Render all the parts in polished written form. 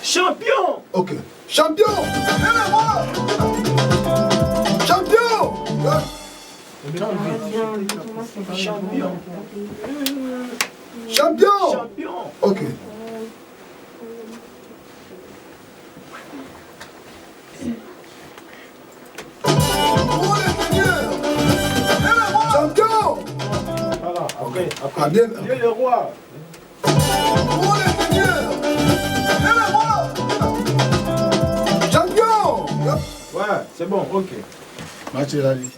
Champion! Ok. Champion! Champion! Champion! Champion! Champion! Ok. Champion! Voilà, après, Ah, bien. Dieu le roi! Champion! Ouais, c'est bon, ok. Match est la vie.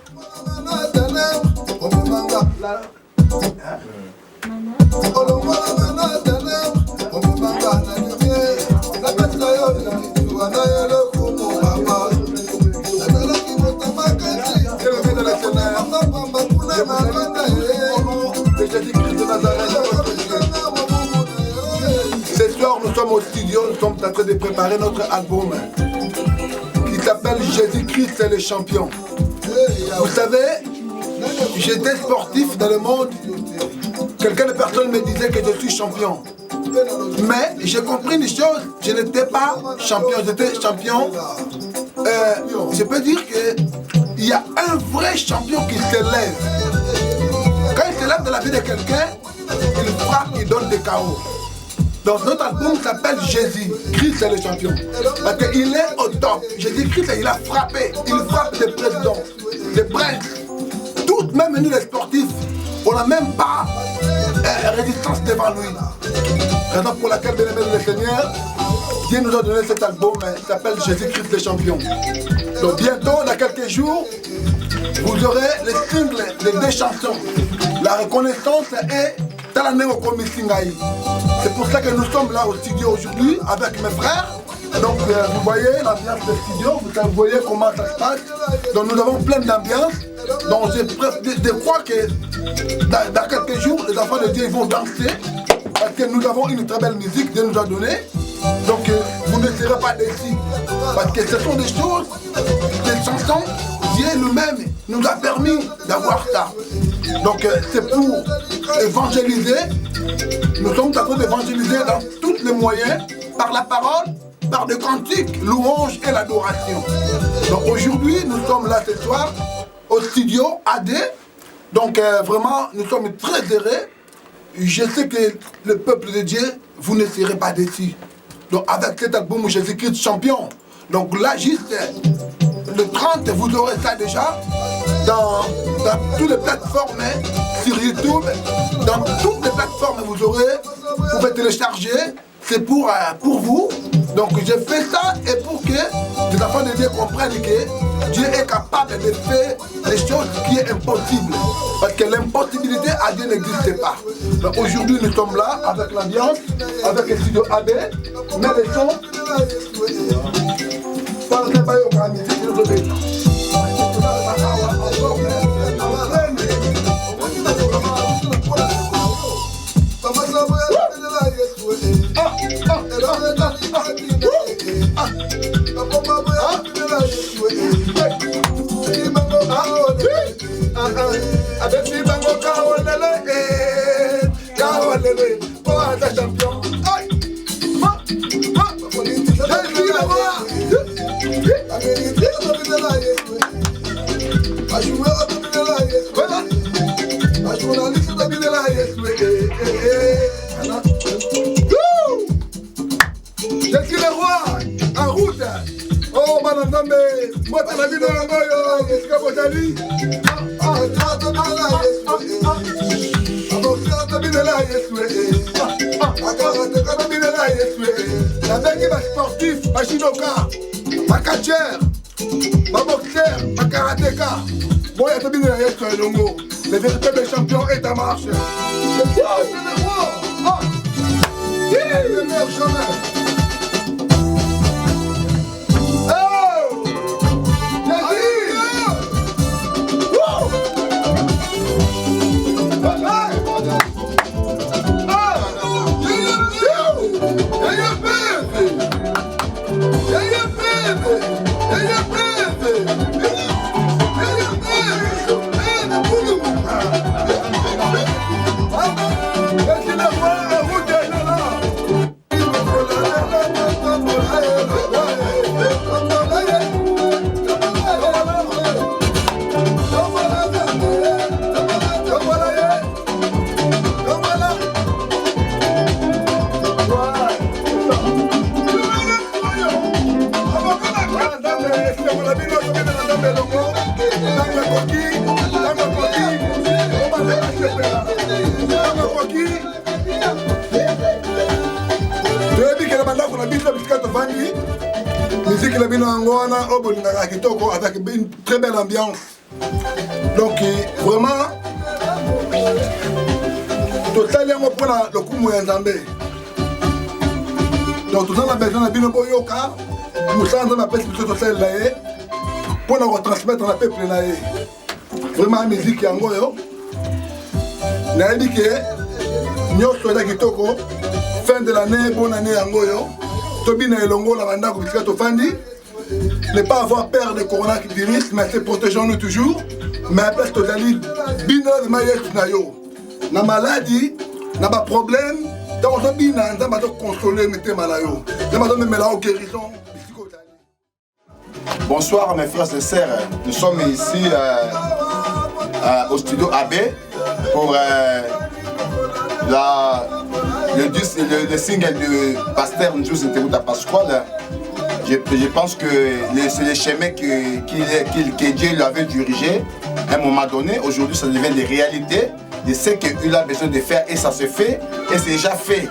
Ce soir, nous sommes au studio, nous sommes en train de préparer notre album qui s'appelle Jésus-Christ est le champion. Vous savez, j'étais sportif dans le monde. Quelqu'un de personne me disait que je suis champion. Mais j'ai compris une chose, je n'étais pas champion, j'étais champion. Je peux dire qu'il y a un vrai champion qui se lève. Quand il se lève dans la vie de quelqu'un, il frappe, il donne des KO. Donc notre album s'appelle Jésus, Christ est le champion. Parce qu'il est au top. Jésus-Christ, il a frappé. Il frappe des présidents, des princes. Toutes, même nous les sportifs, on n'a même pas résistance devant lui. Raison pour laquelle, bien aimé le Seigneur, Dieu nous a donné cet album qui s'appelle Jésus-Christ le champion. Donc bientôt, dans quelques jours, vous aurez les singles des deux chansons. La reconnaissance est c'est pour ça que nous sommes là au studio aujourd'hui avec mes frères. Donc vous voyez l'ambiance du studio, vous voyez comment ça se passe. Donc nous avons plein d'ambiance. Donc je crois que dans quelques jours, les enfants de Dieu vont danser. Parce que nous avons une très belle musique que Dieu nous a donnée. Donc vous ne serez pas déçus. Parce que ce sont des choses, des chansons, Dieu lui-même nous a permis d'avoir ça. Donc c'est pour évangéliser. Nous sommes en train d'évangéliser dans tous les moyens, par la parole, par des cantiques, louanges et l'adoration. Donc aujourd'hui, nous sommes là ce soir au studio AD. Donc vraiment, nous sommes très heureux. Je sais que le peuple de Dieu, vous ne serez pas déçus. Donc avec cet album Jésus-Christ champion. Donc là, juste le 30, vous aurez ça déjà dans toutes les plateformes, sur YouTube, dans toutes les plateformes, vous pouvez télécharger. C'est pour vous. Donc j'ai fait ça et pour que les enfants de Dieu comprennent que Dieu est capable de faire des choses qui sont impossibles. Parce que l'impossibilité à Dieu n'existe pas. Donc aujourd'hui nous sommes là avec l'ambiance, avec le studio AB, mais les sons. Je suis le roi, en route. Oh, Manandambe, moi, t'as la vie de la moyo, est-ce que vous avez la belle ma sportif, ma judoka, ma catcheur, ma boxeur, ma karatéka. Bon, il y a tout bien à Longo. Le véritable champion est en marche. C'est le roi. Le meilleur jamais. musique la banda qu'on habite la biscuit Tovandi. Musique la bino angona au Bolingara Kitoko avec une très belle ambiance. Donc vraiment totalement pour le coup moyen d'ambé. Donc tout ça on a besoin de bino boyoka. Nous sommes dans la peste totale là pour nous retransmettre la peuple là. Vraiment musique yangoyo. Na dit que nous sommes Kitoko fin de l'année bonne année yangoyo. Tobina elongo la banda ko bisika Tovandi. Ne pas avoir peur de coronavirus, mais c'est protégeons-nous toujours. Mais après totali bina de maïs na yo. Na maladie, na ba problème, donc on bina on va consoler mettez malayo. On va donner la guérison. Bonsoir mes frères et sœurs. Nous sommes ici au studio AB pour le single de Pasteur Njus Nteruta Pasquale. Je pense que c'est le chemin que Dieu lui avait dirigé à un moment donné. Aujourd'hui, ça devient des réalités de ce qu'il a besoin de faire et ça se fait et c'est déjà fait.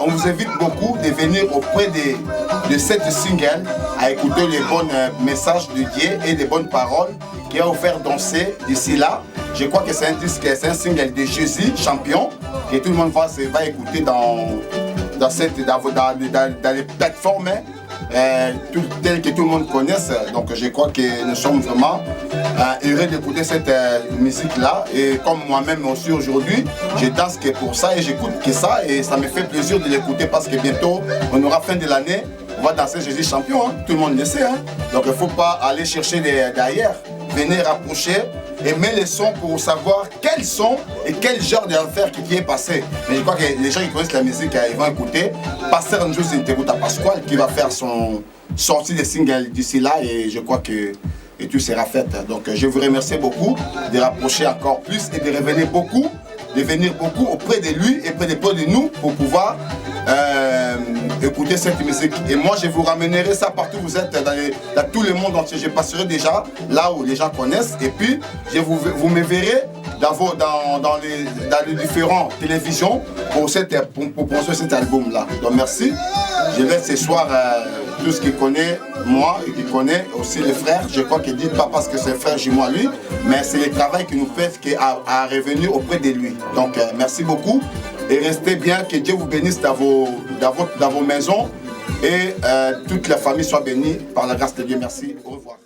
On vous invite beaucoup de venir auprès de cette single à écouter les bons messages de Dieu et les bonnes paroles qui a offert danser d'ici là. Je crois que c'est un disque, c'est un single de Jésus, champion, que tout le monde va écouter dans les plateformes telles que tout le monde connaisse. Donc je crois que nous sommes vraiment heureux d'écouter cette musique-là. Et comme moi-même aussi aujourd'hui, je danse que pour ça et j'écoute que ça. Et ça me fait plaisir de l'écouter parce que bientôt, on aura fin de l'année, on va danser Jésus champion. Hein. Tout le monde le sait. Hein. Donc il ne faut pas aller chercher d'ailleurs. Venez rapprocher, aimer les sons pour savoir quels sont et quel genre d'affaire qui est passé. Mais je crois que les gens qui connaissent la musique, ils vont écouter Pasteur Njus Nteruta Pasquale qui va faire son sortie de single d'ici là et je crois que tout sera fait. Donc je vous remercie beaucoup de rapprocher encore plus et de revenir beaucoup, de venir beaucoup auprès de lui et auprès de nous pour pouvoir écouter cette musique. Et moi je vous ramènerai ça partout où vous êtes, dans tout le monde entier. Je passerai déjà là où les gens connaissent et puis vous me verrez dans les différentes télévisions pour produire cet album là. Donc merci. Je laisse ce soir tout ce qui connaît moi et qui connaît aussi les frères. Je crois qu'il dit pas parce que c'est frère jumeau à lui, mais c'est le travail qui nous fait à revenir auprès de lui. Donc merci beaucoup. Et restez bien, que Dieu vous bénisse dans vos maisons et toute la famille soit bénie par la grâce de Dieu. Merci, au revoir.